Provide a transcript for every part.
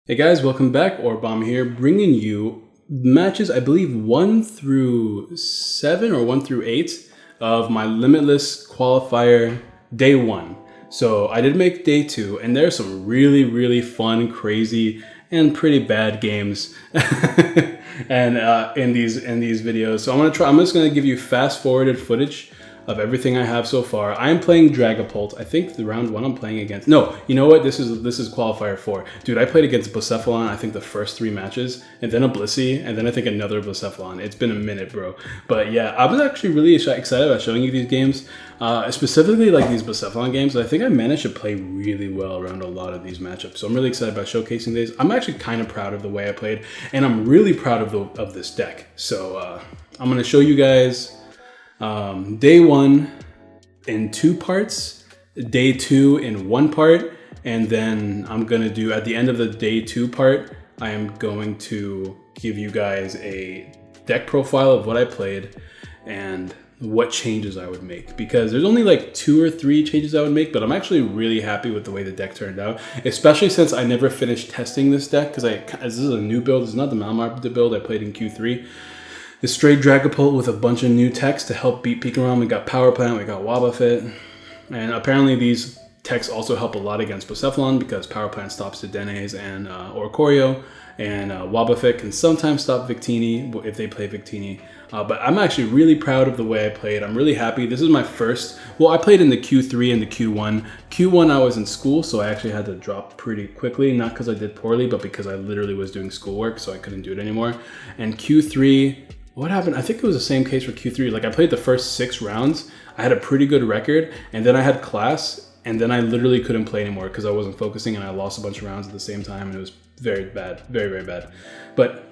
Hey guys, welcome back. Origami here, bringing you matches, I believe 1 through 7 or 1 through 8 of my Limitless qualifier day 1. So I did make day 2, and there's some really fun, crazy, and pretty bad games and in these videos. So I'm just gonna give you fast forwarded footage of everything I have so far. I'm playing Dragapult. I think the round 1 I'm playing against. No, you know what? This is qualifier 4. Dude, I played against Blacephalon, I think the first 3 matches, and then a Blissey, and then I think another Blacephalon. It's been a minute, bro. But yeah, I was actually really excited about showing you these games, specifically like these Blacephalon games. I think I managed to play really well around a lot of these matchups. So I'm really excited about showcasing these. I'm actually kind of proud of the way I played, and I'm really proud of this deck. So I'm gonna show you guys day 1 in 2 parts, day 2 in 1 part, and then I'm gonna do at the end of the day 2 part, I am going to give you guys a deck profile of what I played and what changes I would make, because there's only like 2 or 3 changes I would make, but I'm actually really happy with the way the deck turned out, especially since I never finished testing this deck, because this is a new build. It's not the Malamar build I played in Q3. The straight Dragapult with a bunch of new techs to help beat Pikarom. We got Power Plant, we got Wobbuffet, and apparently these techs also help a lot against Blacephalon, because Power Plant stops the Denes and Oricorio, and Wobbuffet can sometimes stop Victini if they play Victini. But I'm actually really proud of the way I played. I'm really happy. This is my first, well, I played in the Q3 and the Q1. Q1 I was in school, so I actually had to drop pretty quickly, not because I did poorly, but because I literally was doing schoolwork, so I couldn't do it anymore. And Q3, what happened? I think it was the same case for Q3. Like, I played the first 6 rounds. I had a pretty good record, and then I had class, and then I literally couldn't play anymore because I wasn't focusing, and I lost a bunch of rounds at the same time, and it was very bad, very bad. But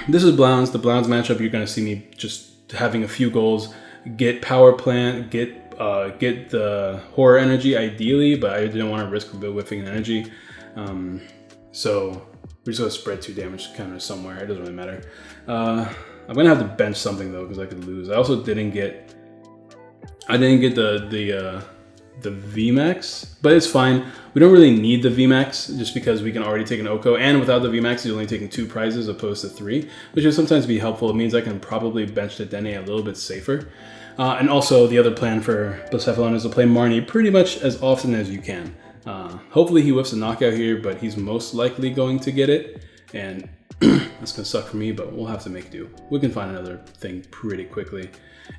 this is Blounds. The Blounds matchup, you're gonna see me just having a few goals, get Power Plant, get the Horror Energy ideally, but I didn't want to risk whiffing an energy. So we're just gonna spread 2 damage counters somewhere. It doesn't really matter. I'm gonna have to bench something though, because I could lose. I also didn't get the VMAX, but it's fine. We don't really need the VMAX just because we can already take an Oko, and without the VMAX, you're only taking 2 prizes opposed to 3, which will sometimes be helpful. It means I can probably bench the Dene a little bit safer. And also the other plan for Blacephalon is to play Marnie pretty much as often as you can. Hopefully he whiffs a knockout here, but he's most likely going to get it, and that's gonna suck for me, but we'll have to make do. We can find another thing pretty quickly.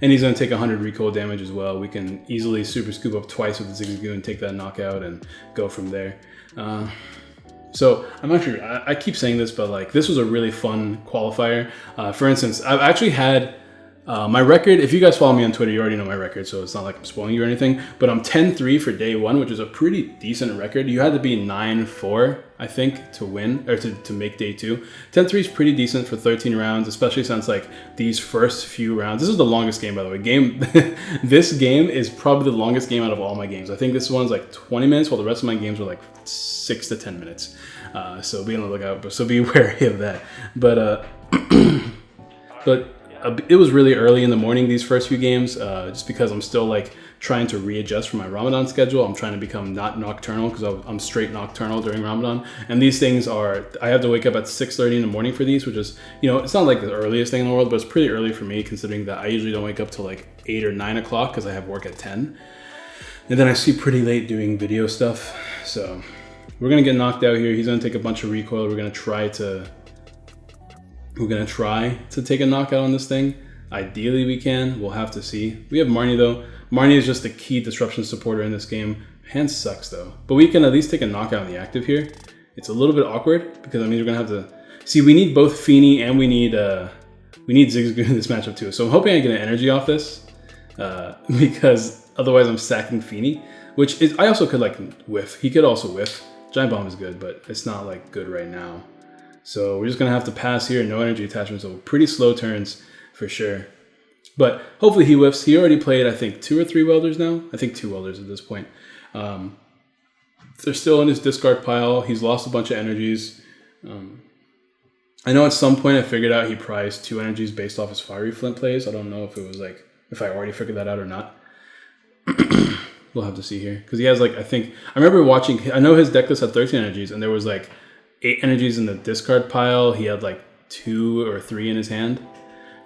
And he's gonna take 100 recoil damage as well. We can easily super scoop up twice with the Zigzagoon and take that knockout and go from there. So I'm actually, I keep saying this, but like, this was a really fun qualifier. For instance, I've actually had my record. If you guys follow me on Twitter, you already know my record, so it's not like I'm spoiling you or anything, but I'm 10-3 for day 1, which is a pretty decent record. You had to be 9-4, I think, to win, or to make day 2. 10-3 is pretty decent for 13 rounds, especially since like these first few rounds. This is the longest game, by the way. This game is probably the longest game out of all my games. I think this one's like 20 minutes, while the rest of my games were like 6 to 10 minutes. So be on the lookout, so be wary of that. But it was really early in the morning, these first few games, just because I'm still like trying to readjust for my Ramadan schedule. I'm trying to become not nocturnal, because I'm straight nocturnal during Ramadan. And these things are, I have to wake up at 6:30 in the morning for these, which is, you know, it's not like the earliest thing in the world, but it's pretty early for me, considering that I usually don't wake up till like 8 or 9 o'clock because I have work at 10. And then I sleep pretty late doing video stuff. So we're gonna get knocked out here. He's gonna take a bunch of recoil. We're gonna try to take a knockout on this thing. Ideally we can. We'll have to see. We have Marnie though. Marnie is just a key disruption supporter in this game. Hand sucks though. But we can at least take a knockout on the active here. It's a little bit awkward, because that means we're gonna have to see, we need both Feeny and we need Zigzagoon in this matchup too. So I'm hoping I get an energy off this, because otherwise I'm sacking Feeny, which is, I also could like whiff. He could also whiff. Giant Bomb is good, but it's not like good right now. So we're just gonna have to pass here. No energy attachment, so pretty slow turns for sure. But hopefully he whiffs. He already played, I think, 2 or 3 welders now. I think 2 welders at this point. They're still in his discard pile. He's lost a bunch of energies. I know at some point I figured out he prized 2 energies based off his Fiery Flint plays. I don't know if it was like, if I already figured that out or not. We'll have to see here, because he has like, I remember watching, I know his deck list had 13 energies, and there was like 8 energies in the discard pile. He had like 2 or 3 in his hand.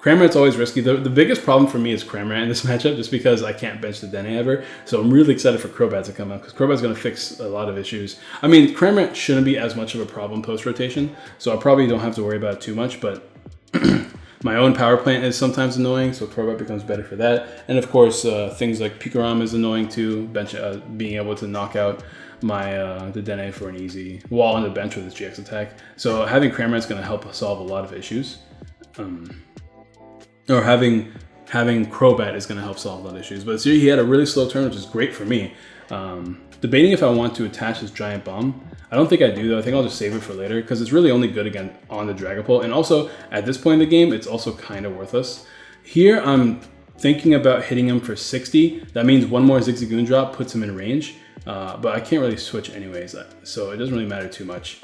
Cramorant's always risky. The biggest problem for me is Cramorant in this matchup, just because I can't bench the Dene ever. So I'm really excited for Crobat to come out, because Crobat's going to fix a lot of issues. I mean, Cramorant shouldn't be as much of a problem post-rotation, so I probably don't have to worry about it too much, but my own power plant is sometimes annoying, so Crobat becomes better for that. And of course, things like Pikarom is annoying too, being able to knock out the Dene for an easy wall on the bench with his GX attack. So having Cramorant is going to help solve a lot of issues. Or having Crobat is going to help solve a lot of issues. But see, he had a really slow turn, which is great for me. Debating if I want to attach this Giant Bomb. I don't think I do, though. I think I'll just save it for later, because it's really only good again on the Dragapult. And also, at this point in the game, it's also kind of worthless. Here, I'm thinking about hitting him for 60. That means one more Zigzagoon drop puts him in range. But I can't really switch anyways, so it doesn't really matter too much.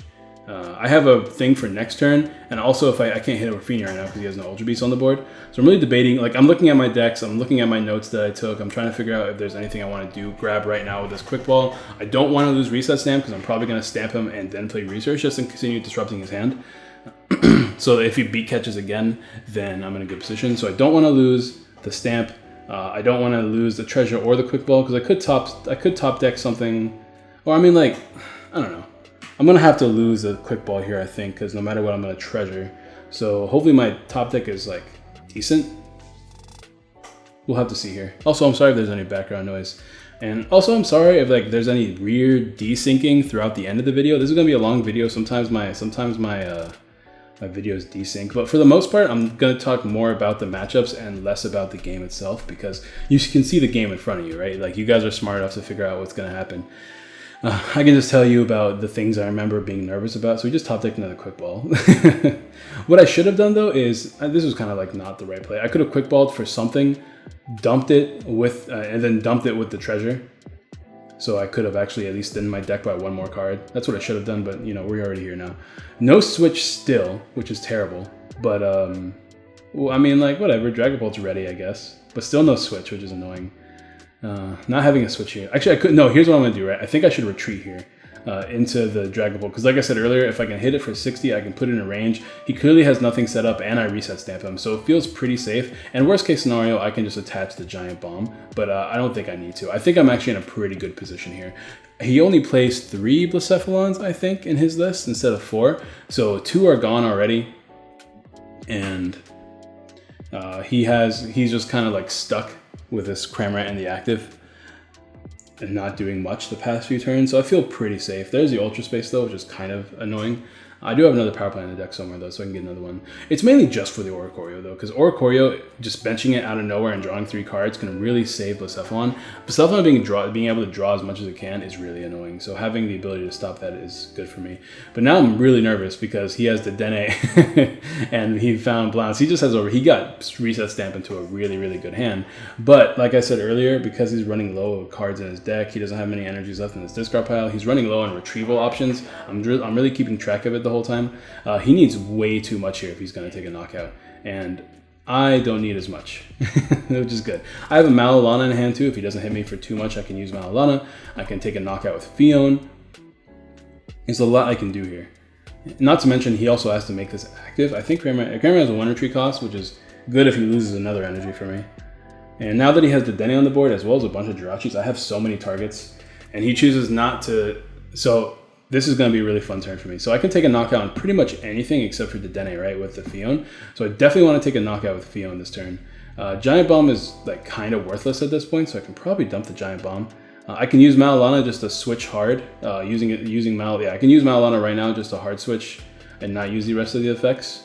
I have a thing for next turn, and also if I can't hit it with Rafinha right now because he has no Ultra Beast on the board. So I'm really debating, like I'm looking at my decks, I'm looking at my notes that I took, I'm trying to figure out if there's anything I want to grab right now with this Quick Ball. I don't want to lose Reset Stamp because I'm probably going to stamp him and then play Research just to continue disrupting his hand. So if he beat catches again, then I'm in a good position. So I don't want to lose the Stamp. I don't want to lose the Treasure or the Quick Ball, because I could top deck something, or I mean, like, I don't know. I'm going to have to lose the Quick Ball here, I think, because no matter what, I'm going to Treasure. So hopefully my top deck is, like, decent. We'll have to see here. Also, I'm sorry if there's any background noise. And also, I'm sorry if, like, there's any weird desyncing throughout the end of the video. This is going to be a long video. Sometimes my videos desync. But for the most part, I'm going to talk more about the matchups and less about the game itself, because you can see the game in front of you, right? Like, you guys are smart enough to figure out what's going to happen. I can just tell you about the things I remember being nervous about. So we just top decked another Quick Ball. What I should have done, though, is this was kind of like not the right play. I could have Quick Balled for something, dumped it with, and then dumped it with the Treasure. So I could have actually at least thinned my deck by one more card. That's what I should have done, but you know, we're already here now. No switch still, which is terrible. But well, I mean, like, whatever. Dragapult's ready, I guess. But still no switch, which is annoying. Not having a switch here. Actually, I could. No, here's what I'm gonna do. Right, I think I should retreat here into the Dragapult, because, like I said earlier, if I can hit it for 60, I can put it in range. He clearly has nothing set up, and I reset stamp him, so it feels pretty safe. And worst case scenario, I can just attach the Giant Bomb, but I don't think I need to. I think I'm actually in a pretty good position here. He only plays 3 Blacephalons, I think, in his list instead of 4, so 2 are gone already, and he's just kind of like stuck with this Cramorant and the active and not doing much the past few turns, so I feel pretty safe. There's the Ultra Space, though, which is kind of annoying. I do have another power plant in the deck somewhere, though, so I can get another one. It's mainly just for the Oricorio, though, because Oricorio, just benching it out of nowhere and drawing 3 cards can really save Blacephalon. Blacephalon being able to draw as much as it can is really annoying, so having the ability to stop that is good for me. But now I'm really nervous because he has the Dene and he found Blounce. He got Reset Stamp into a really, really good hand. But like I said earlier, because he's running low of cards in his deck, he doesn't have many energies left in his discard pile. He's running low on retrieval options. I'm really keeping track of it the whole time. He needs way too much here if he's going to take a knockout, and I don't need as much, which is good. I have a Malolana in hand too. If he doesn't hit me for too much, I can use Malolana. I can take a knockout with Fion. There's a lot I can do here. Not to mention, he also has to make this active. I think Cramorant has a 1 retreat cost, which is good if he loses another energy for me. And now that he has the Dene on the board, as well as a bunch of Jirachis, I have so many targets, and he chooses not to. So this is going to be a really fun turn for me. So I can take a knockout on pretty much anything except for the Dene, right, with the Fion. So I definitely want to take a knockout with Fion this turn. Giant Bomb is like kind of worthless at this point, so I can probably dump the Giant Bomb. I can use Malolana just to switch hard, Yeah, I can use Malolana right now just to hard switch and not use the rest of the effects.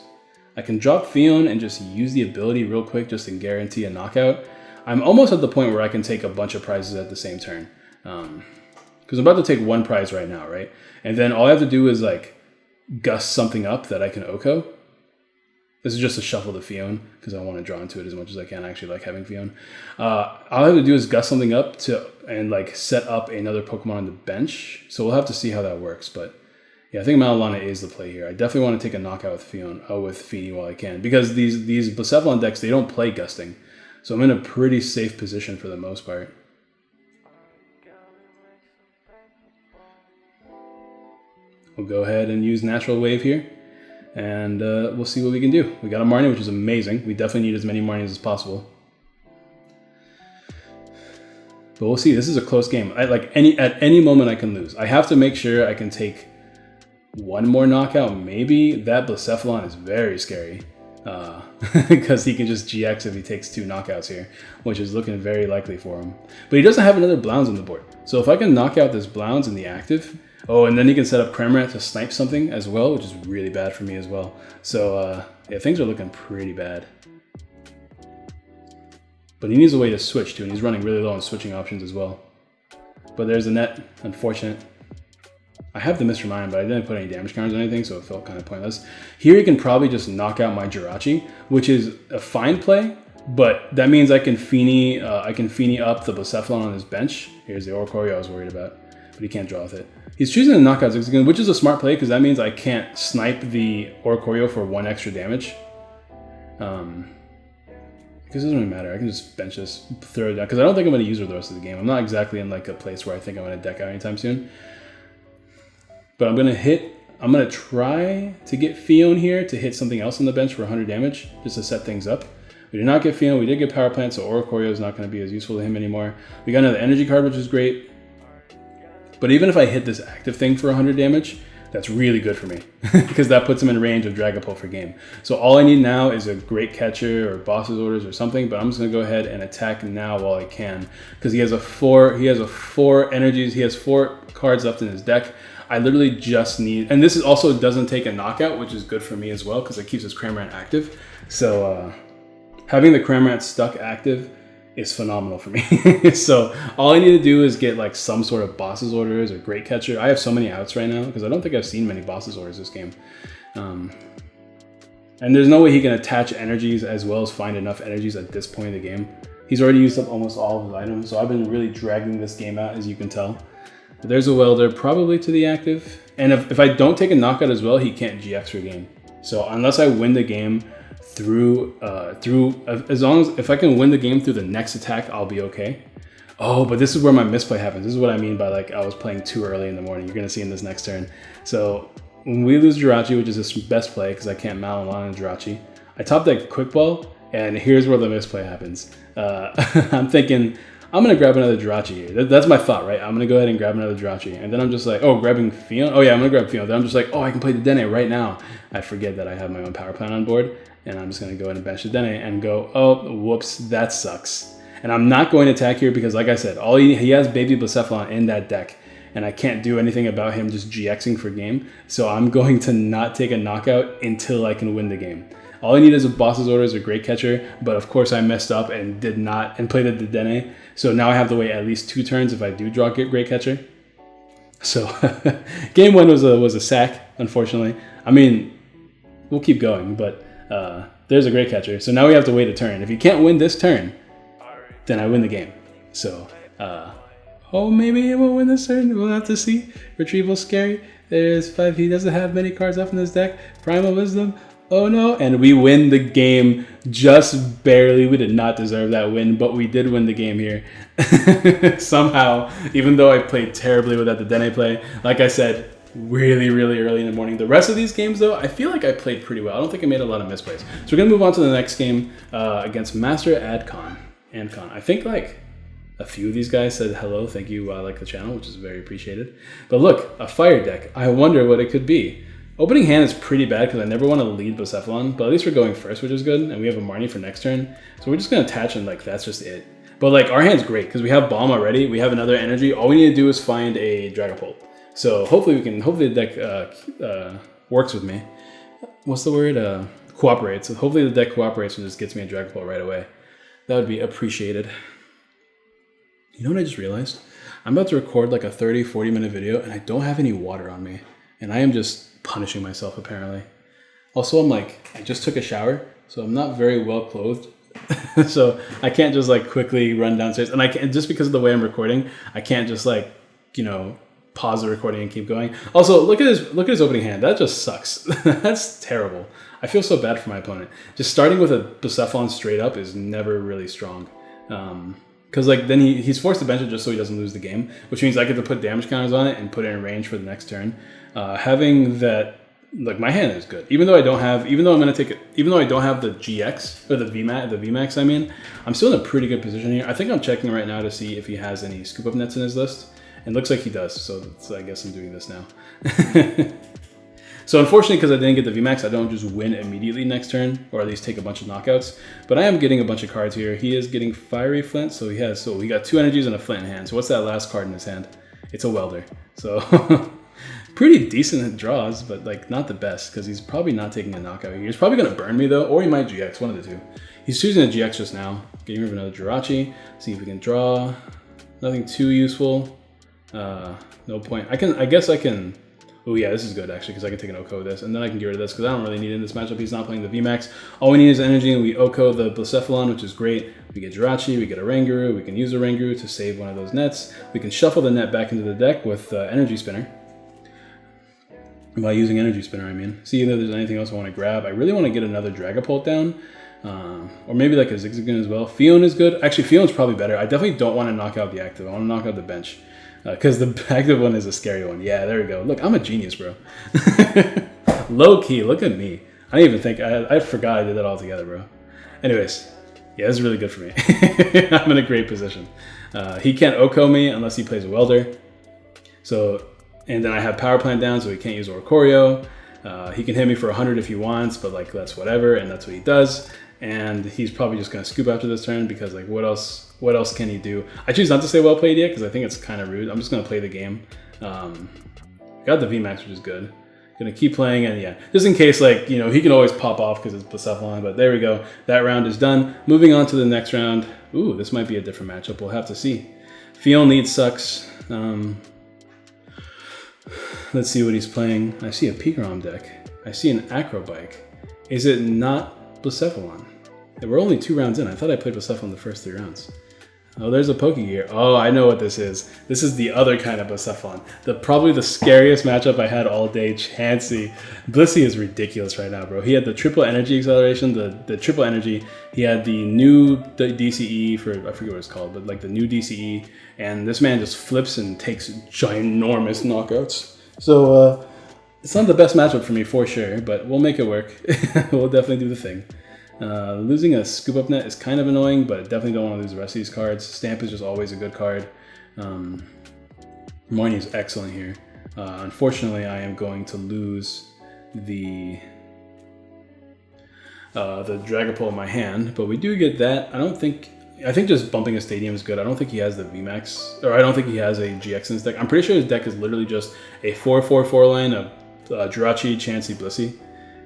I can drop Fion and just use the ability real quick just to guarantee a knockout. I'm almost at the point where I can take a bunch of prizes at the same turn. Because I'm about to take 1 prize right now, right? And then all I have to do is like gust something up that I can Oko. This is just to shuffle the Fion because I want to draw into it as much as I can. I actually like having Fion. All I have to do is gust something up and like set up another Pokemon on the bench. So we'll have to see how that works. But yeah, I think Malolana is the play here. I definitely want to take a knockout with Fion, with Feeny while I can, because these Blacephalon decks, they don't play gusting. So I'm in a pretty safe position for the most part. we'll go ahead and use Natural Wave here. And we'll see what we can do. We got a Marnie, which is amazing. We definitely need as many Marnies as possible. But we'll see. This is a close game. At any moment I can lose. I have to make sure I can take one more knockout. Maybe that Blacephalon is very scary. Because he can just GX if he takes 2 knockouts here, which is looking very likely for him. But he doesn't have another Blounds on the board. So if I can knock out this Blounds in the active, oh, and then he can set up Cramorant to snipe something as well, which is really bad for me as well. So yeah, things are looking pretty bad. But he needs a way to switch too, and he's running really low on switching options as well. But there's the net, unfortunate. I have the Mr. Mime, but I didn't put any damage counters or anything, so it felt kind of pointless. Here he can probably just knock out my Jirachi, which is a fine play, but that means I can Feeny up the Blacephalon on his bench. Here's the Oricorio I was worried about, but he can't draw with it. He's choosing to knock out Zigzagoon, which is a smart play because that means I can't snipe the Oricorio for 1 extra damage. Because it doesn't really matter. I can just bench this, throw it down, because I don't think I'm going to use her the rest of the game. I'm not exactly in like a place where I think I'm going to deck out anytime soon. But I'm going to try to get Fion here to hit something else on the bench for 100 damage, just to set things up. We did not get Fion, we did get Power Plant, so Oricorio is not going to be as useful to him anymore. We got another energy card, which is great. But even if I hit this active thing for 100 damage, that's really good for me, because that puts him in range of Dragapult for game. So all I need now is a Great Catcher or Boss's Orders or something, but I'm just going to go ahead and attack now while I can, because he has a 4 energies, he has 4 cards left in his deck. I literally just need, and this is also doesn't take a knockout, which is good for me as well, because it keeps his Cramorant active. So having the Cramorant stuck active is phenomenal for me. So all I need to do is get like some sort of Boss's Orders or Great Catcher. I have so many outs right now because I don't think I've seen many Boss's Orders this game. And there's no way he can attach energies as well as find enough energies at this point in the game. He's already used up almost all of his items, so I've been really dragging this game out, as you can tell. But there's a Welder probably to the active. And if I don't take a knockout as well, he can't GX for game. So unless I win the game if I can win the game through the next attack, I'll be okay. Oh, but this is where my misplay happens. This is what I mean by like I was playing too early in the morning. You're gonna see in this next turn. So when we lose Jirachi, which is his best play because I can't Malon on Jirachi, I top deck Quick Ball, and here's where the misplay happens. I'm thinking I'm gonna grab another Jirachi here. That's my thought, right? I'm gonna go ahead and grab another Jirachi, and then I'm just like, oh, grabbing Fion. Oh yeah, I'm gonna grab Fion. Then I'm just like, oh, I can play the Dene right now. I forget that I have my own power plant on board. And I'm just going to go ahead and bench the Dene and go, oh, whoops, that sucks. And I'm not going to attack here because, like I said, he has Baby Blacephalon in that deck. And I can't do anything about him just GXing for game. So I'm going to not take a knockout until I can win the game. All I need is a Boss's Orders or Great Catcher. But of course I messed up and did not, and played the Dene. So now I have to wait at least 2 turns if I do draw Great Catcher. So game 1 was a sack, unfortunately. I mean, we'll keep going, but there's a Great Catcher. So now we have to wait a turn. If you can't win this turn, then I win the game. So, oh, maybe he won't win this turn. We'll have to see. Retrieval scary. There's 5. He doesn't have many cards left in his deck. Primal Wisdom. Oh no. And we win the game just barely. We did not deserve that win, but we did win the game here. Somehow, even though I played terribly without the Dene play. Like I said, really early in the morning. The rest of these games, though, I feel like I played pretty well. I don't think I made a lot of misplays. So we're going to move on to the next game against Master Adcon. I think like a few of these guys said hello, thank you, I like the channel, which is very appreciated. But look, a fire deck. I wonder what it could be. Opening hand is pretty bad because I never want to lead Blacephalon, but at least we're going first, which is good. And we have a Marnie for next turn. So we're just going to attach and like that's just it. But like our hand's great because we have Bomb already. We have another energy. All we need to do is find a Dragapult. So hopefully the deck works with me. What's the word? Cooperates. So hopefully the deck cooperates and just gets me a Dragapult right away. That would be appreciated. You know what I just realized? I'm about to record like a 30-40 minute video and I don't have any water on me. And I am just punishing myself apparently. Also, I just took a shower, so I'm not very well clothed. So I can't just like quickly run downstairs. And I can't, just because of the way I'm recording, I can't just like, pause the recording and keep going. Also, look at his opening hand. That just sucks. That's terrible. I feel so bad for my opponent. Just starting with a Blacephalon straight up is never really strong. Because like then he's forced to bench it just so he doesn't lose the game, which means I get to put damage counters on it and put it in range for the next turn. Having that, like my hand is good. Even though I don't have, even though I'm gonna take it, even though I don't have the GX or the VMAX, I mean, I'm still in a pretty good position here. I think I'm checking right now to see if he has any scoop up nets in his list, and looks like he does. So I guess I'm doing this now. So unfortunately, because I didn't get the VMAX, I don't just win immediately next turn, or at least take a bunch of knockouts. But I am getting a bunch of cards here. He is getting Fiery Flint, so he got 2 energies and a Flint in hand. So what's that last card in his hand? It's a Welder. So pretty decent draws, but like not the best, because he's probably not taking a knockout here. He's probably gonna burn me though, or he might GX, one of the two. He's choosing a GX just now. Getting rid of another Jirachi. See if we can draw. Nothing too useful. No point. I guess I can. Oh yeah, this is good actually, because I can take an Oko with this, and then I can get rid of this, because I don't really need it in this matchup. He's not playing the VMAX. All we need is energy, and we Oko the Blacephalon, which is great. We get Jirachi, we get a Ranguru, we can use a Ranguru to save one of those nets. We can shuffle the net back into the deck with Energy Spinner. By using Energy Spinner, I mean. See if there's anything else I want to grab. I really want to get another Dragapult down, or maybe like a Zigzagoon as well. Fion is good. Actually, Fion's probably better. I definitely don't want to knock out the active. I want to knock out the bench. Because the active one is a scary one. Yeah, there we go. Look, I'm a genius, bro. Low key, look at me. I didn't even think, I forgot I did that all together, bro. Anyways, yeah, this is really good for me. I'm in a great position. He can't Oko me unless he plays a Welder. So, and then I have Power Plant down, so he can't use Oricorio. He can hit me for 100 if he wants, but like that's whatever, and that's what he does. And he's probably just gonna scoop after this turn, because like what else can he do? I choose not to say well played yet, because I think it's kind of rude. I'm just gonna play the game. Got the VMAX, which is good. Gonna keep playing, and yeah, just in case, like, you know, he can always pop off because it's Blacephalon, but there we go. That round is done. Moving on to the next round. Ooh, this might be a different matchup. We'll have to see. Fion Lead sucks. Let's see what he's playing. I see a Pikarom deck. I see an Acrobike. Is it not Blacephalon? We're only 2 rounds in. I thought I played Blacephalon the first 3 rounds. Oh, there's a Pokegear. Oh, I know what this is. This is the other kind of Blacephalon. Probably the scariest matchup I had all day, Chansey. Blissey is ridiculous right now, bro. He had the triple energy acceleration, the triple energy. He had the new DCE for, I forget what it's called, but like the new DCE. And this man just flips and takes ginormous knockouts. So it's not the best matchup for me for sure, but we'll make it work. We'll definitely do the thing. Losing a scoop up net is kind of annoying, but definitely don't want to lose the rest of these cards. Stamp is just always a good card. Marnie is excellent here. Unfortunately, I am going to lose the Dragapult in my hand, but we do get that. I think just bumping a Stadium is good. I don't think he has the VMAX, or I don't think he has a GX in his deck. I'm pretty sure his deck is literally just a 4/4/4 line of Jirachi, Chansey, Blissey.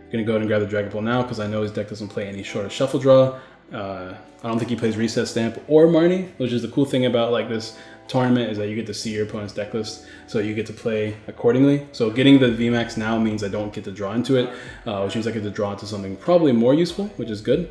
I'm gonna go ahead and grab the Dragapult now, because I know his deck doesn't play any short of Shuffle Draw. I don't think he plays Reset Stamp or Marnie, which is the cool thing about like this tournament, is that you get to see your opponent's deck list, so you get to play accordingly. So getting the VMAX now means I don't get to draw into it, which means I get to draw into something probably more useful, which is good.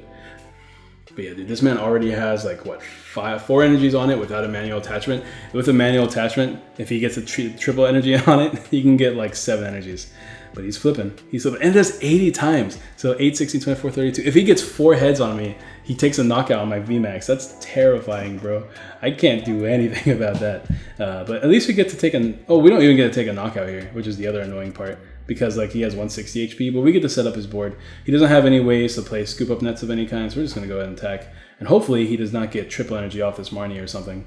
But yeah, dude, this man already has like what, 4 energies on it without a manual attachment. With a manual attachment, if he gets a triple energy on it, he can get like 7 energies. But he's flipping. And it does 80 times. So 8, 16, 24, 32. If he gets 4 heads on me, he takes a knockout on my VMAX. That's terrifying, bro. I can't do anything about that. But at least we get to take oh, we don't even get to take a knockout here, which is the other annoying part. Because like he has 160 HP, but we get to set up his board. He doesn't have any ways to play scoop up nets of any kind, so we're just gonna go ahead and attack. And hopefully he does not get triple energy off this Marnie or something.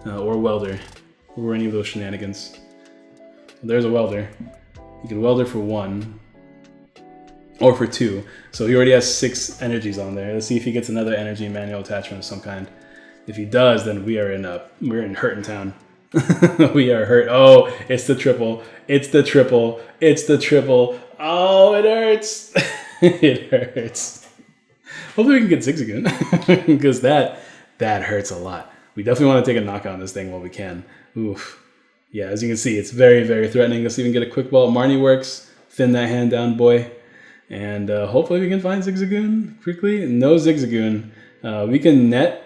Or Welder, or any of those shenanigans. There's a Welder. You can Welder for 1, or for 2. So he already has 6 energies on there. Let's see if he gets another energy manual attachment of some kind. If he does, then we're in hurtin' town. We are hurt. Oh, it's the triple. It's the triple. It's the triple. Oh, it hurts. It hurts. Hopefully we can get Zigzagoon, because that hurts a lot. We definitely want to take a knockout on this thing while we can. Oof. Yeah, as you can see, it's very, very threatening. Let's even get a quick ball. Marnie works. Thin that hand down, boy. And hopefully we can find Zigzagoon quickly. No Zigzagoon. We can net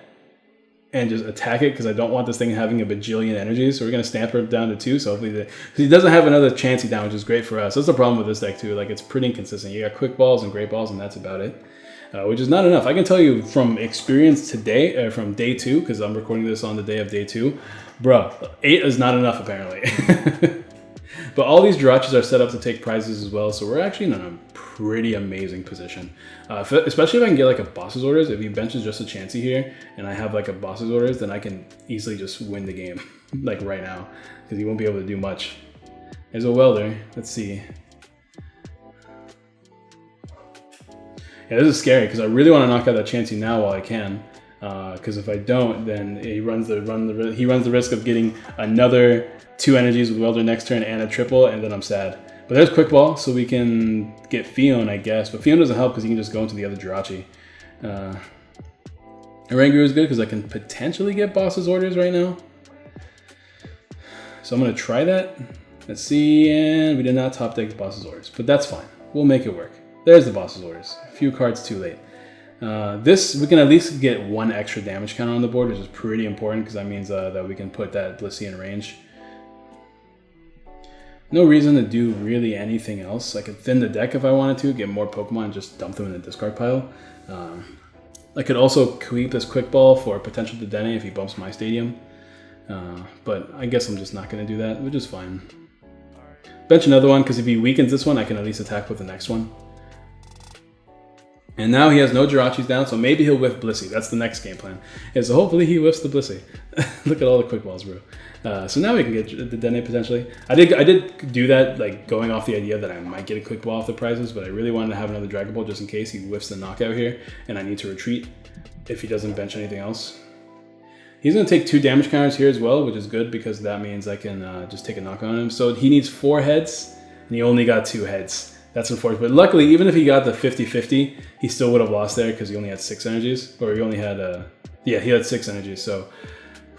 and just attack it, because I don't want this thing having a bajillion energies. So we're going to stamp her down to 2. So hopefully he doesn't have another Chansey down, which is great for us. That's the problem with this deck too. Like, it's pretty inconsistent. You got quick balls and great balls, and that's about it. Which is not enough. I can tell you from experience today, from day 2, because I'm recording this on the day of day 2, bruh, 8 is not enough apparently. But all these Jirachis are set up to take prizes as well, so we're actually in a pretty amazing position. Especially if I can get like a boss's orders. If he benches just a Chansey here, and I have like a boss's orders, then I can easily just win the game, like right now, because he won't be able to do much. There's a welder. Let's see. Yeah, this is scary because I really want to knock out that Chansey now while I can. Because if I don't, then he runs the risk of getting another 2 energies with welder next turn and a triple, and then I'm sad. But there's quick ball, so we can get Fion, I guess. But Fion doesn't help because he can just go into the other Jirachi. Oranguru is good because I can potentially get boss's orders right now. So I'm gonna try that. Let's see, and we did not top deck the boss's orders, but that's fine. We'll make it work. There's the boss's orders. A few cards too late. This, we can at least get 1 extra damage counter on the board, which is pretty important because that means that we can put that Blissey in range. No reason to do really anything else. I could thin the deck if I wanted to, get more Pokemon, and just dump them in the discard pile. I could also keep this quick ball for potential Dedenne if he bumps my stadium. But I guess I'm just not going to do that, which is fine. Bench another one, because if he weakens this one, I can at least attack with the next one. And now he has no Jirachis down, so maybe he'll whiff Blissey. That's the next game plan. And so hopefully he whiffs the Blissey. Look at all the quick balls, bro. So now we can get the Dene potentially. I did do that, like going off the idea that I might get a quick ball off the prizes, but I really wanted to have another Dragon Ball just in case he whiffs the knockout here, and I need to retreat if he doesn't bench anything else. He's going to take 2 damage counters here as well, which is good because that means I can just take a knock on him. So he needs 4 heads, and he only got 2 heads. That's unfortunate. But luckily, even if he got the 50-50, he still would have lost there because he only had 6 energies. Or he only had, yeah, he had 6 energies. So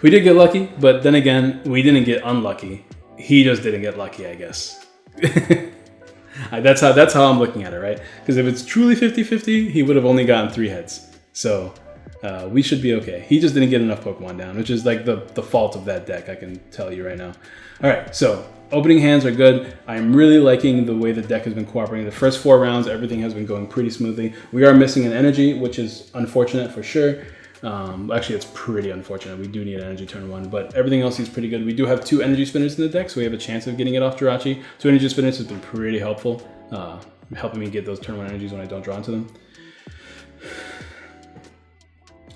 we did get lucky, but then again, we didn't get unlucky. He just didn't get lucky, I guess. That's how I'm looking at it, right? Because if it's truly 50-50, he would have only gotten 3 heads. So we should be okay. He just didn't get enough Pokemon down, which is like the fault of that deck, I can tell you right now. All right, so opening hands are good. I'm really liking the way the deck has been cooperating. The first 4 rounds, everything has been going pretty smoothly. We are missing an energy, which is unfortunate for sure. Actually, it's pretty unfortunate. We do need an energy turn 1, but everything else is pretty good. We do have 2 energy spinners in the deck, so we have a chance of getting it off Jirachi. 2 energy spinners has been pretty helpful, helping me get those turn 1 energies when I don't draw into them.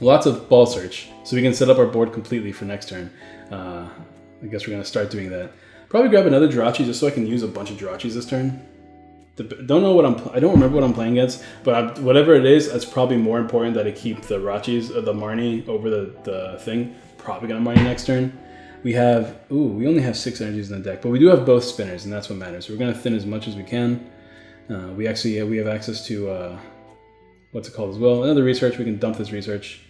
Lots of ball search, so we can set up our board completely for next turn. I guess we're going to start doing that. Probably grab another Jirachi just so I can use a bunch of Jirachis this turn. I don't remember what I'm playing against, but whatever it is, it's probably more important that I keep the Rachis or the Marnie over the thing. Probably gonna Marnie next turn. We only have 6 energies in the deck, but we do have both spinners, and that's what matters. So we're gonna thin as much as we can. We have access to what's it called as well? Another research. We can dump this research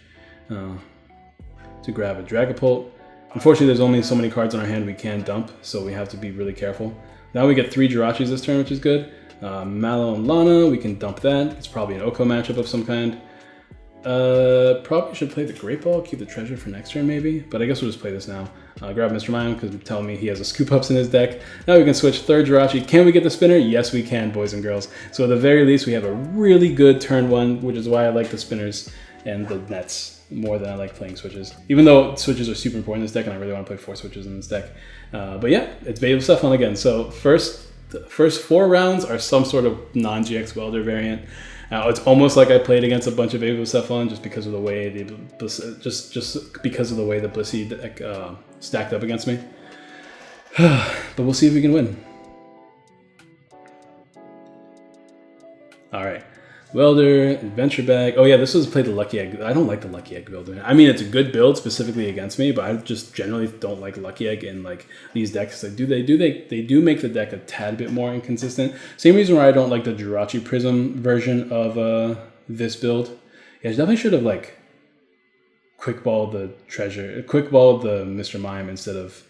to grab a Dragapult. Unfortunately, there's only so many cards in our hand we can dump, so we have to be really careful. Now we get 3 Jirachis this turn, which is good. Mallow and Lana, we can dump that. It's probably an Oko matchup of some kind. Probably should play the Great Ball, keep the treasure for next turn maybe, but I guess we'll just play this now. Grab Mr. Mime because it's telling me he has a Scoop Ups in his deck. Now we can switch 3rd Jirachi. Can we get the spinner? Yes, we can, boys and girls. So at the very least, we have a really good turn 1, which is why I like the spinners and the nets more than I like playing switches. Even though switches are super important in this deck, and I really want to play 4 switches in this deck. But yeah, it's Babe of Cephalon again. So the first 4 rounds are some sort of non-GX Welder variant. It's almost like I played against a bunch of Babe of Cephalon just because of the way the Blissey deck stacked up against me. But we'll see if we can win. All right. Welder, Adventure Bag. Oh yeah, this was played the Lucky Egg. I don't like the Lucky Egg builder. I mean, it's a good build specifically against me, but I just generally don't like Lucky Egg in like these decks. They do make the deck a tad bit more inconsistent. Same reason why I don't like the Jirachi Prism version of this build. Yeah, I definitely should have like quick balled the Mr. Mime instead of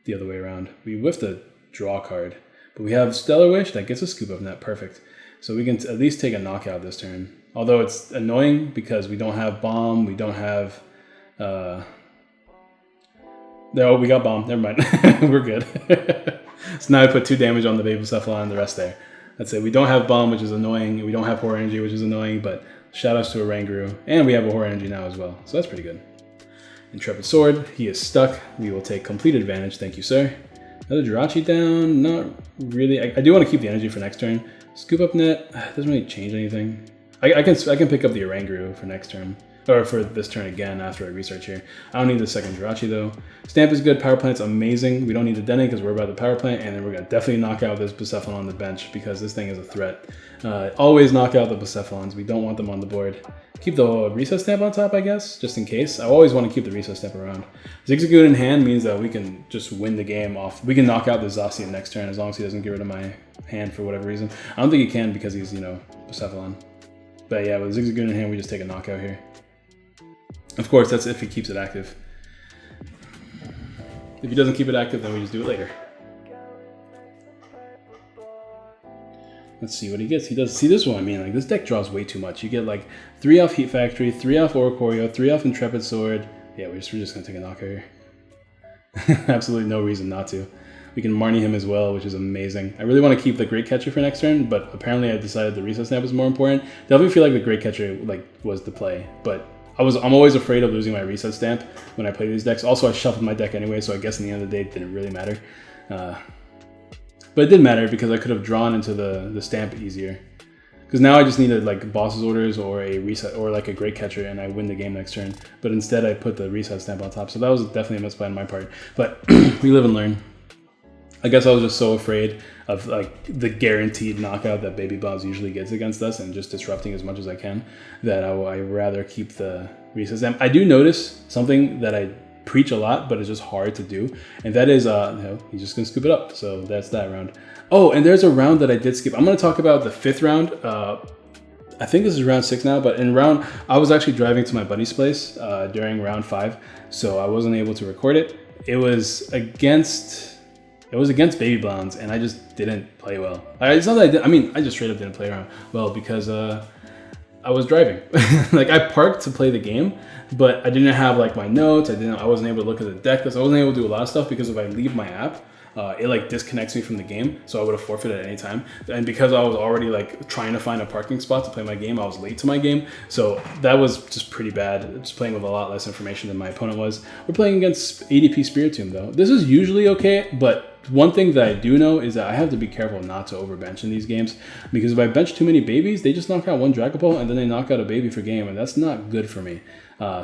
the other way around. We whiffed a draw card, but we have Stellar Wish that gets a Scoop Up Net. Perfect. So we can at least take a knockout this turn. Although it's annoying because we don't have Bomb, we don't have... No, we got Bomb, never mind. We're good. So now I put 2 damage on the Babe of Cephalon and the rest there. That's it. We don't have Bomb, which is annoying. We don't have Horror Energy, which is annoying, but shoutouts to Oranguru. And we have a Horror Energy now as well, so that's pretty good. Intrepid Sword, he is stuck. We will take complete advantage, thank you, sir. Another Jirachi down, not really. I do want to keep the energy for next turn. Scoop up net, doesn't really change anything. I can pick up the Oranguru for next turn, or for this turn again after I research here. I don't need the second Jirachi though. Stamp is good, Power Plant's amazing. We don't need the Dene because we're about the Power Plant, and then we're gonna definitely knock out this Bucephalon on the bench because this thing is a threat. Always knock out the Bucephalons, we don't want them on the board. Keep the Reset Stamp on top, I guess, just in case. I always want to keep the Reset Stamp around. Zigzagoon in hand means that we can just win the game off. We can knock out the Zacian next turn as long as he doesn't get rid of my hand for whatever reason. I don't think he can because he's, you know, Bucephalon. But yeah, with Zigzagoon in hand, we just take a knockout here. Of course, that's if he keeps it active. If he doesn't keep it active, then we just do it later. Let's see what he gets. He does. See, this is what I mean. Like, this deck draws way too much. You get like 3 off Heat Factory, 3 off Oricorio, 3 off Intrepid Sword. Yeah, we're just gonna take a knockout here. Absolutely no reason not to. We can Marnie him as well, which is amazing. I really want to keep the Great Catcher for next turn, but apparently I decided the Reset Snap was more important. Definitely feel like the Great Catcher was the play, but I'm always afraid of losing my Reset Stamp when I play these decks. Also, I shuffled my deck anyway, so I guess in the end of the day it didn't really matter. But it did matter because I could have drawn into the stamp easier. Because now I just needed like Boss's Orders or a Reset or like a Great Catcher and I win the game next turn. But instead I put the Reset Stamp on top. So that was definitely a misplay on my part. But we live and learn. I guess I was just so afraid of like the guaranteed knockout that Baby Bombs usually gets against us and just disrupting as much as I can that I rather keep the Reset Stamp. I do notice something that I preach a lot, but it's just hard to do, and that is, you know, he's just gonna scoop it up. So that's that round. Oh, and there's a round that I did skip. I'm gonna talk about the 5th round. I think this is round 6 now, but in round, I was actually driving to my buddy's place during round 5, so I wasn't able to record it. It was against Baby Blondes, and I just didn't play well. It's not that I did. I mean, I just straight up didn't play around well because I was driving. Like, I parked to play the game, but I didn't have like my notes. I wasn't able to look at the deck list. I wasn't able to do a lot of stuff because if I leave my app, it like disconnects me from the game, so I would have forfeited at any time. And because I was already like trying to find a parking spot to play my game, I was late to my game, so that was just pretty bad. Just playing with a lot less information than my opponent was. We're playing against ADP Spiritomb though. This is usually okay, but one thing that I do know is that I have to be careful not to overbench in these games, because if I bench too many babies, they just knock out one Dragapult and then they knock out a baby for game, and that's not good for me.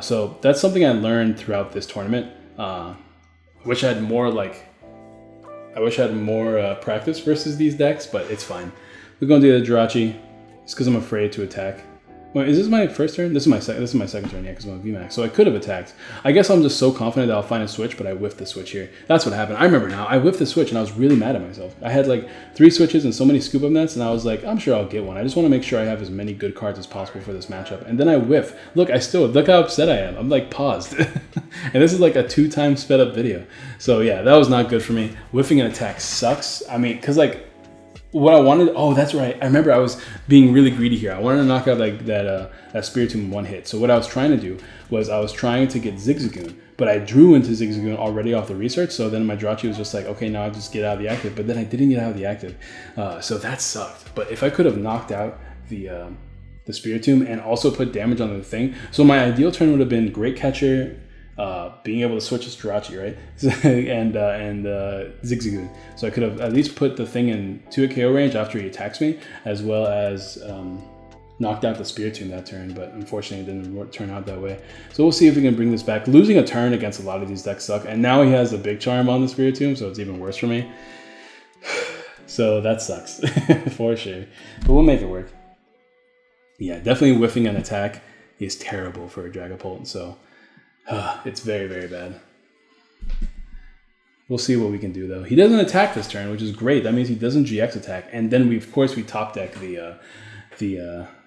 So that's something I learned throughout this tournament. Wish I had more practice versus these decks, but it's fine. We're going to do the Jirachi. It's because I'm afraid to attack. Wait, is this my first turn? This is my second turn, yeah, because I'm a VMAX. So I could have attacked. I guess I'm just so confident that I'll find a switch, but I whiffed the switch here. That's what happened. I remember now. I whiffed the switch, and I was really mad at myself. I had like 3 switches and so many scoop up nets, and I was like, I'm sure I'll get one. I just want to make sure I have as many good cards as possible for this matchup. And then I whiff. Look how upset I am. I'm like paused. And this is like a 2 times sped up video. So yeah, that was not good for me. Whiffing an attack sucks. I mean, because like, what I wanted, oh, that's right. I remember I was being really greedy here. I wanted to knock out like that Spiritomb 1 hit. So what I was trying to do was I was trying to get Zigzagoon, but I drew into Zigzagoon already off the research. So then my Jirachi was just like, okay, now I just get out of the active. But then I didn't get out of the active. So that sucked. But if I could have knocked out the Spiritomb and also put damage on the thing. So my ideal turn would have been Great Catcher, being able to switch his Jirachi, right? and Zigzagoon. So I could have at least put the thing into a KO range after he attacks me, as well as knocked out the Spiritomb that turn, but unfortunately it didn't turn out that way. So we'll see if we can bring this back. Losing a turn against a lot of these decks suck, and now he has a big charm on the Spiritomb, so it's even worse for me. So that sucks, for sure. But we'll make it work. Yeah, definitely whiffing an attack is terrible for a Dragapult, so it's very, very bad. We'll see what we can do though. He doesn't attack this turn, which is great. That means he doesn't GX attack, and then we top deck the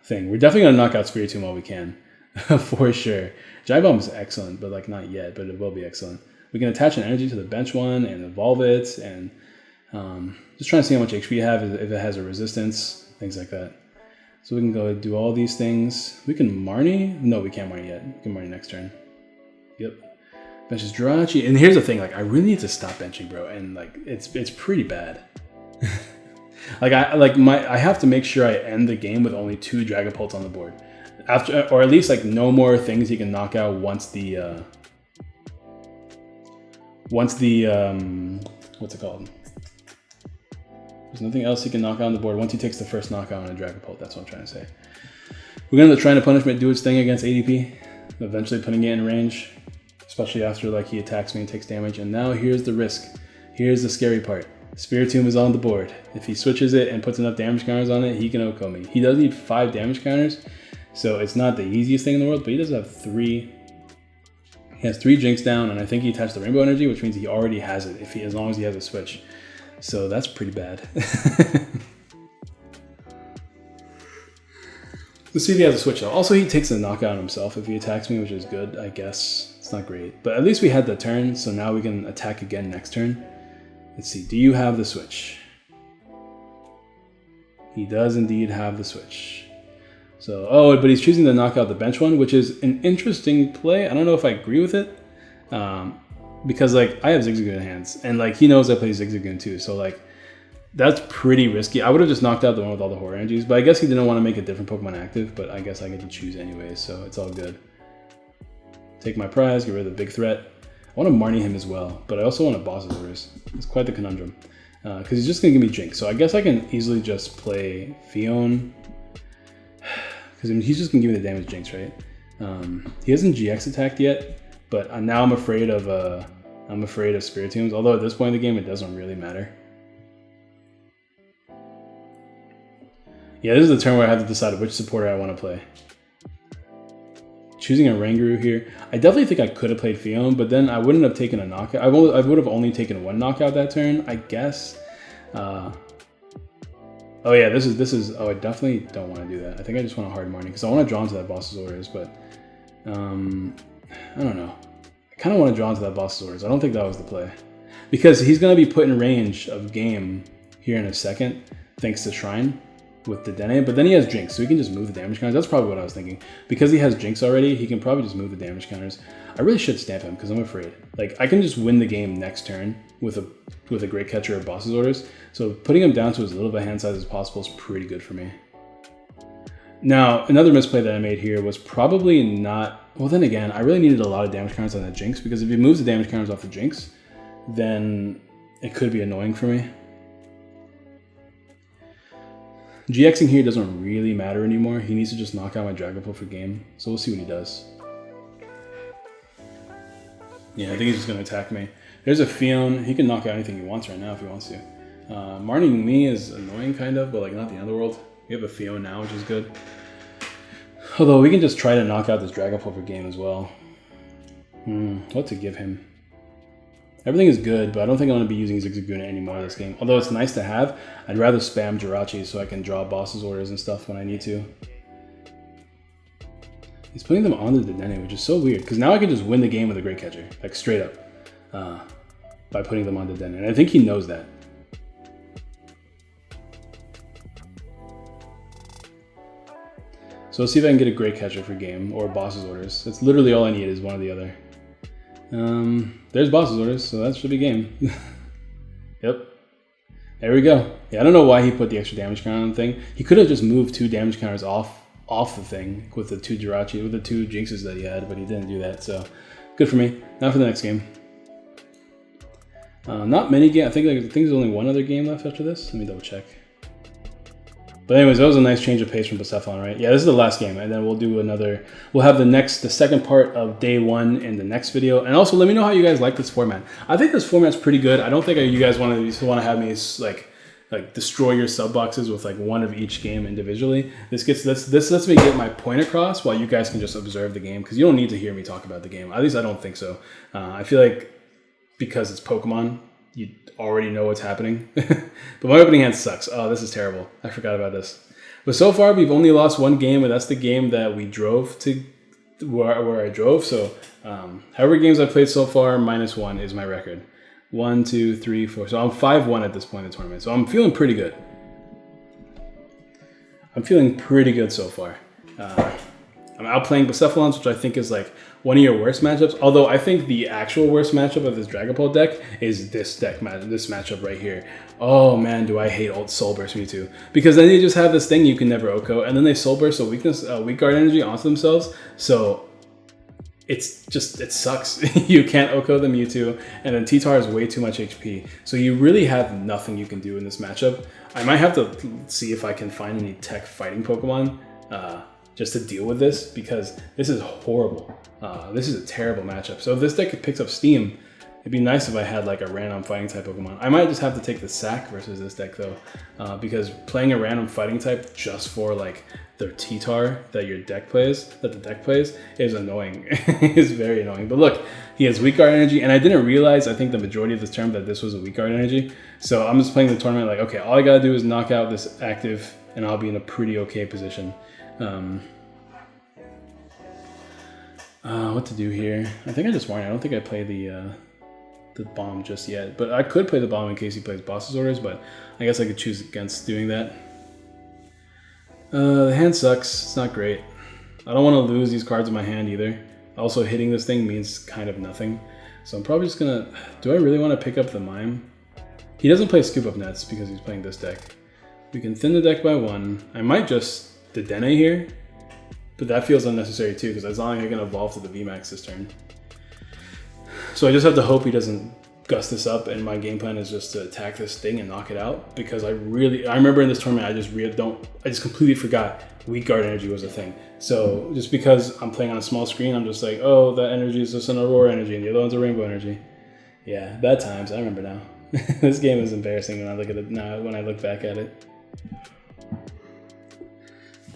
thing. We're definitely gonna knock out Spiritomb while we can, for sure. Jai-Bomb is excellent, but like not yet, but it will be excellent. We can attach an energy to the bench one and evolve it, and just trying to see how much HP you have, if it has a resistance, things like that. So we can go do all these things. We can Marnie. No, we can't Marnie yet. We can Marnie next turn. Yep. Benches Jirachi. And here's the thing, like I really need to stop benching, bro. And like it's pretty bad. I have to make sure I end the game with only 2 Dragapults on the board. After, or at least like no more things he can knock out once the what's it called? There's nothing else he can knock out on the board once he takes the first knockout on a Dragapult. That's what I'm trying to say. We're going to try to Punishment do its thing against ADP, eventually putting it in range, especially after like he attacks me and takes damage. And now here's the risk. Here's the scary part. Spiritomb is on the board. If he switches it and puts enough damage counters on it, he can OHKO me. He does need 5 damage counters, so it's not the easiest thing in the world, but he does have 3. He has 3 Jinx down, and I think he attached the Rainbow Energy, which means he already has it as long as he has a switch. So that's pretty bad. Let's see if he has a switch though. Also, he takes a knockout on himself if he attacks me, which is good, I guess. It's not great, but at least we had the turn, so now we can attack again next turn. Let's see, do you have the switch? He does indeed have the switch. So, oh, but he's choosing to knock out the bench one, which is an interesting play. I don't know if I agree with it, because like I have Zigzagoon in hands, and like he knows I play Zigzagoon too, so like that's pretty risky. I would have just knocked out the one with all the horror energies, but I guess he didn't want to make a different Pokemon active, but I guess I get to choose anyways, so it's all good. Take my prize, get rid of the big threat. I want to Marnie him as well, but I also want to Boss's Orders. It's quite the conundrum, because he's just going to give me Jinx, so I guess I can easily just play Fion, because I mean, he's just going to give me the damage Jinx, right? He hasn't GX attacked yet, but now I'm afraid of Spiritombs, although at this point in the game it doesn't really matter. Yeah, this is the turn where I have to decide which supporter I want to play. Choosing a Ranguru here. I definitely think I could have played Fion, but then I wouldn't have taken a knockout. I would have only taken 1 knockout that turn, I guess. Oh yeah, this is. Oh, I definitely don't want to do that. I think I just want to hard Marnie because I want to draw into that Boss's Orders, but I don't know. I kind of want to draw into that Boss's Orders. I don't think that was the play because he's gonna be put in range of game here in a second, thanks to Shrine with the Dene, but then he has Jinx, so he can just move the damage counters. That's probably what I was thinking. Because he has Jinx already, he can probably just move the damage counters. I really should stamp him because I'm afraid. Like I can just win the game next turn with a Great Catcher or Boss's Orders. So putting him down to as little of a hand size as possible is pretty good for me. Now, another misplay that I made here was probably not, well then again, I really needed a lot of damage counters on that Jinx because if he moves the damage counters off the Jinx, then it could be annoying for me. GXing here doesn't really matter anymore. He needs to just knock out my Dragapult for game. So we'll see what he does. Yeah, I think he's just going to attack me. There's a Fion. He can knock out anything he wants right now if he wants to. Marning me is annoying kind of, but like not the end of the world. We have a Fion now, which is good. Although we can just try to knock out this Dragapult for game as well. What to give him? Everything is good, but I don't think I'm going to be using Zigzagoon anymore this game. Although it's nice to have, I'd rather spam Jirachi so I can draw Boss's Orders and stuff when I need to. He's putting them onto the Dene, which is so weird, because now I can just win the game with a Great Catcher, like straight up, by putting them onto Dene. And I think he knows that. So let's see if I can get a Great Catcher for game, or Boss's Orders. That's literally all I need is one or the other. There's Boss's Orders, so that should be game. Yep. There we go. Yeah, I don't know why he put the extra damage counter on the thing. He could have just moved 2 damage counters off the thing with the 2 Jirachi, with the 2 Jinxes that he had, but he didn't do that, so good for me. Now for the next game. Not many games. I think there's only one other game left after this. Let me double check. But anyways, that was a nice change of pace from Bucephalon, right? Yeah, this is the last game, and then we'll do another. We'll have the second part of day 1 in the next video. And also, let me know how you guys like this format. I think this format's pretty good. I don't think you guys want to have me like destroy your sub boxes with like one of each game individually. This lets me get my point across while you guys can just observe the game because you don't need to hear me talk about the game. At least I don't think so. I feel like because it's Pokemon, you already know what's happening. But my opening hand sucks. Oh, this is terrible. I forgot about this. But so far, we've only lost 1 game, and that's the game that we drove to where I drove. So however games I've played so far, -1 is my record. 1, 2, 3, 4. So I'm 5-1 at this point in the tournament. So I'm feeling pretty good. I'm feeling pretty good so far. I'm outplaying Bucephalons, which I think is like one of your worst matchups. Although I think the actual worst matchup of this Dragapult deck is this matchup right here. Oh man, do I hate old Soul Burst Mewtwo. Because then they just have this thing you can never OHKO, and then they Soul Burst a weak guard energy onto themselves. So it sucks. You can't Oko the Mewtwo, and then T-Tar has way too much HP. So you really have nothing you can do in this matchup. I might have to see if I can find any tech fighting Pokemon just to deal with this, because this is horrible. This is a terrible matchup. So if this deck picks up steam, it'd be nice if I had like a random fighting type Pokemon. I might just have to take the sack versus this deck though, because playing a random fighting type just for like the T-Tar that the deck plays, is annoying. It's very annoying. But look, he has weak guard energy, and I didn't realize, I think the majority of this term, that this was a weak guard energy. So I'm just playing the tournament like, okay, all I gotta do is knock out this active, and I'll be in a pretty okay position. What to do here? I think I just warned. I don't think I play the bomb just yet, but I could play the bomb in case he plays boss's orders, but I guess I could choose against doing that. The hand sucks. It's not great. I don't want to lose these cards in my hand either. Also, hitting this thing means kind of nothing. So I'm probably just gonna... Do I really want to pick up the Mime? He doesn't play Scoop Up Nets because he's playing this deck. We can thin the deck by 1. I might just Dedenne here, but that feels unnecessary too, because as long as I can evolve to the VMAX this turn. So I just have to hope he doesn't gust this up, and my game plan is just to attack this thing and knock it out, because I remember in this tournament I just completely forgot weak guard energy was a thing. So just because I'm playing on a small screen, I'm just like, oh, that energy is just an Aurora energy and the other one's a Rainbow energy. Yeah, bad times. I remember now. This game is embarrassing when I look at it now, when I look back at it.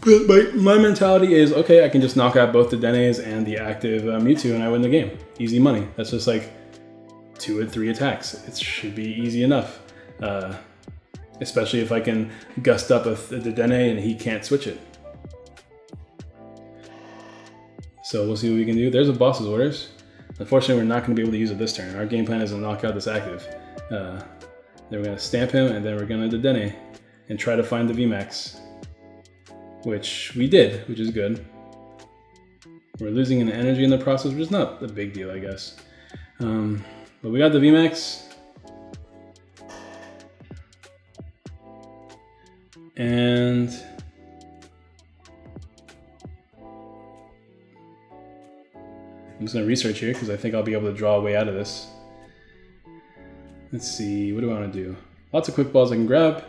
But my mentality is, okay, I can just knock out both the Dennes and the active Mewtwo and I win the game. Easy money. That's just like 2 and 3 attacks. It should be easy enough. Especially if I can gust up the Dene and he can't switch it. So we'll see what we can do. There's a boss's orders. Unfortunately, we're not going to be able to use it this turn. Our game plan is to knock out this active. Then we're going to stamp him, and then we're going to Dedenne and try to find the VMAX. Which we did, which is good. We're losing an energy in the process, which is not a big deal, I guess. But we got the VMAX. And I'm just going to research here because I think I'll be able to draw a way out of this. Let's see, what do I want to do? Lots of quick balls I can grab.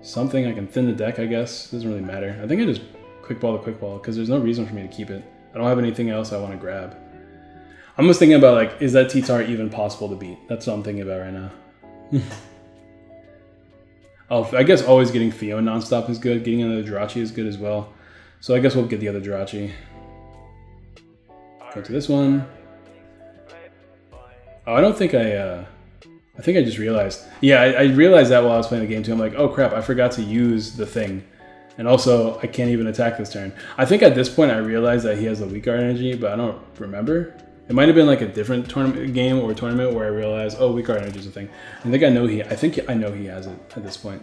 Something I can thin the deck, I guess. Doesn't really matter. I think I just quick ball the quick ball because there's no reason for me to keep it. I don't have anything else I want to grab. I'm just thinking about, like, is that T-Tar even possible to beat? That's what I'm thinking about right now. I guess always getting Fion nonstop is good. Getting another Jirachi is good as well. So I guess we'll get the other Jirachi. Go to this one. Oh, I don't think I think I just realized. Yeah, I realized that while I was playing the game too. I'm like, oh crap, I forgot to use the thing. And also, I can't even attack this turn. I think at this point I realized that he has the weak guard energy, but I don't remember. It might have been like a different game or tournament where I realized, oh, weak guard energy is a thing. I think I know he has it at this point.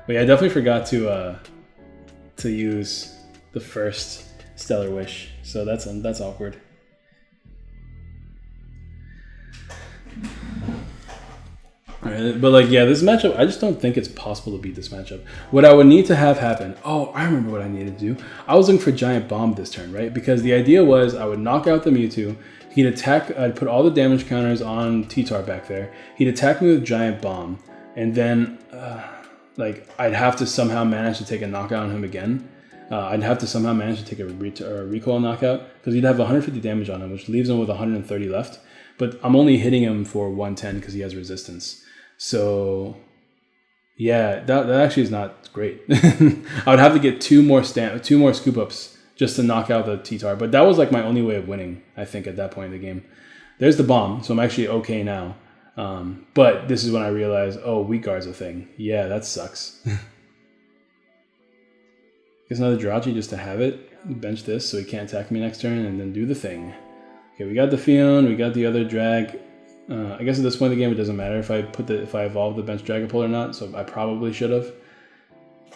But yeah, I definitely forgot to use the first Stellar Wish. So that's awkward. Alright, but like, yeah, this matchup, I just don't think it's possible to beat this matchup. What I would need to have happen, oh, I remember what I needed to do. I was looking for Giant Bomb this turn, right? Because the idea was I would knock out the Mewtwo, he'd attack, I'd put all the damage counters on T-Tar back there, he'd attack me with Giant Bomb, and then, like, I'd have to somehow manage to take a knockout on him again. I'd have to somehow manage to take a recoil knockout, because he'd have 150 damage on him, which leaves him with 130 left. But I'm only hitting him for 110 because he has resistance. So, yeah, that actually is not great. I would have to get two more scoop ups just to knock out the T-Tar. But that was like my only way of winning, I think, at that point in the game. There's the bomb, so I'm actually okay now. But this is when I realized, oh, weak guard's a thing. Yeah, that sucks. Guess another Jirachi just to have it. Bench this so he can't attack me next turn, and then do the thing. Okay, we got the Fion, we got the other drag. I guess at this point in the game it doesn't matter if I evolve the bench Dragapult or not, so I probably should have.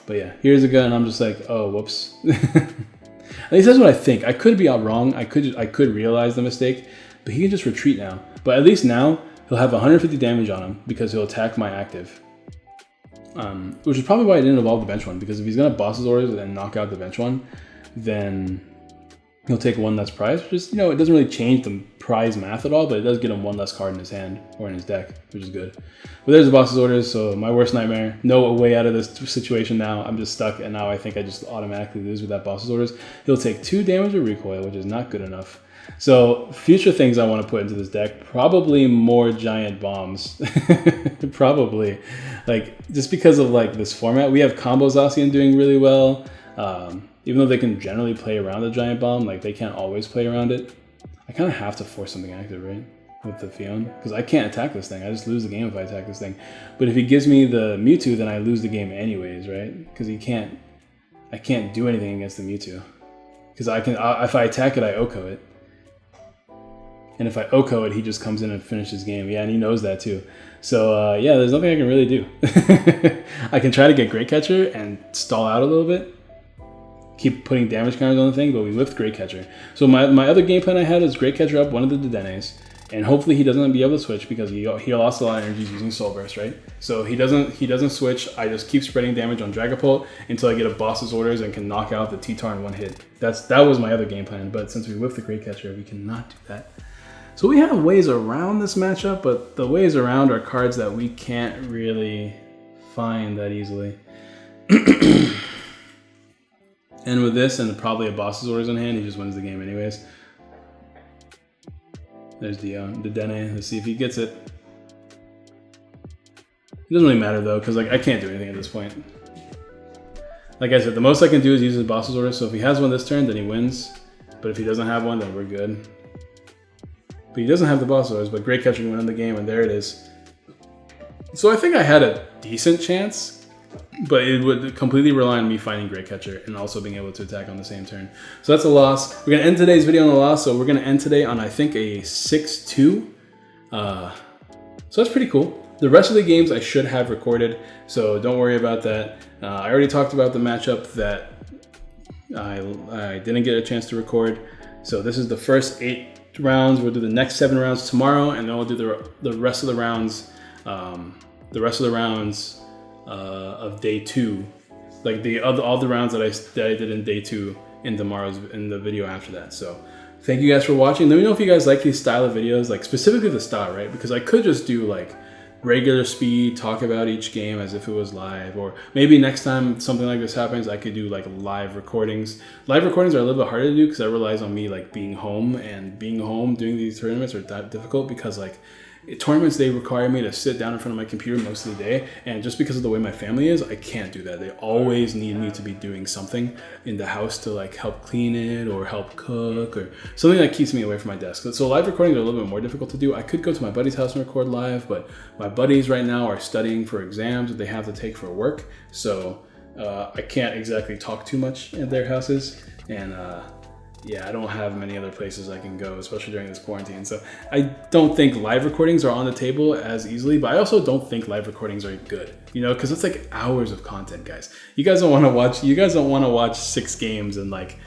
But yeah, here's a gun. I'm just like, oh, whoops. At least that's what I think. I could be out wrong. I could realize the mistake, but he can just retreat now. But at least now he'll have 150 damage on him because he'll attack my active. Which is probably why I didn't evolve the bench one, because if he's gonna boss his orders and knock out the bench one, then he'll take one less prize, which is, you know, it doesn't really change the prize math at all, but it does get him one less card in his hand or in his deck, which is good. But there's the boss's orders, so my worst nightmare. No way out of this situation now. I'm just stuck, and now I think I just automatically lose with that boss's orders. He'll take 2 damage of recoil, which is not good enough. So future things I want to put into this deck, probably more giant bombs. Probably. Like, just because of like this format. We have combo Zacian doing really well. Even though they can generally play around the giant bomb, like they can't always play around it. I kind of have to force something active, right? With the Fion, because I can't attack this thing. I just lose the game if I attack this thing. But if he gives me the Mewtwo, then I lose the game anyways, right? Because I can't do anything against the Mewtwo. Because if I attack it, I Oko it. And if I Oko it, he just comes in and finishes game. Yeah, and he knows that too. So yeah, there's nothing I can really do. I can try to get Great Catcher and stall out a little bit. Keep putting damage counters on the thing, but we lift Great Catcher. So my other game plan I had is Great Catcher up one of the Dedenes, and hopefully he doesn't be able to switch because he lost a lot of energies using Soul Burst, right? So he doesn't switch. I just keep spreading damage on Dragapult until I get a boss's orders and can knock out the T-Tar in one hit. That was my other game plan, but since we whipped the Great Catcher, we cannot do that. So we have ways around this matchup, but the ways around are cards that we can't really find that easily. And with this and probably a boss's orders in hand, he just wins the game anyways. There's the Dene. Let's see if he gets it. It doesn't really matter though, because like I can't do anything at this point. Like I said, the most I can do is use his boss's orders. So if he has one this turn, then he wins. But if he doesn't have one, then we're good. But he doesn't have the boss's orders, but Great Catcher can win the game, and there it is. So I think I had a decent chance. But it would completely rely on me finding Great Catcher and also being able to attack on the same turn. So that's a loss. We're going to end today's video on a loss. So we're going to end today on, I think, a 6-2. So that's pretty cool. The rest of the games I should have recorded, so don't worry about that. I already talked about the matchup that I didn't get a chance to record. So this is the first 8 rounds. We'll do the next 7 rounds tomorrow, and then we'll do the rest of the rounds. Of day 2, like all the rounds that I did in day 2 in the video after that. So thank you guys for watching. Let me know if you guys like these style of videos, like specifically the style, right? Because I could just do like regular speed, talk about each game as if it was live, or maybe next time something like this happens, I could do like live recordings. Live recordings are a little bit harder to do because that relies on me like being home, and being home doing these tournaments are that difficult because like tournaments, they require me to sit down in front of my computer most of the day, and just because of the way my family is, I can't do that. They always need me to be doing something in the house to like help clean it or help cook or something that keeps me away from my desk. So live recordings are a little bit more difficult to do. I could go to my buddy's house and record live, but my buddies right now are studying for exams that they have to take for work, so I can't exactly talk too much at their houses, and yeah, I don't have many other places I can go, especially during this quarantine. So I don't think live recordings are on the table as easily, but I also don't think live recordings are good, you know, because it's like hours of content, guys. You guys don't want to watch 6 games in like,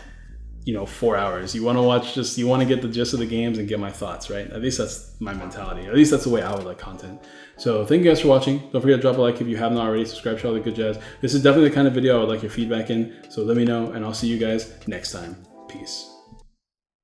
you know, 4 hours. You want to get the gist of the games and get my thoughts, right? At least that's my mentality. At least that's the way I would like content. So thank you guys for watching. Don't forget to drop a like if you have not already. Subscribe to all the good jazz. This is definitely the kind of video I would like your feedback in. So let me know, and I'll see you guys next time. Peace.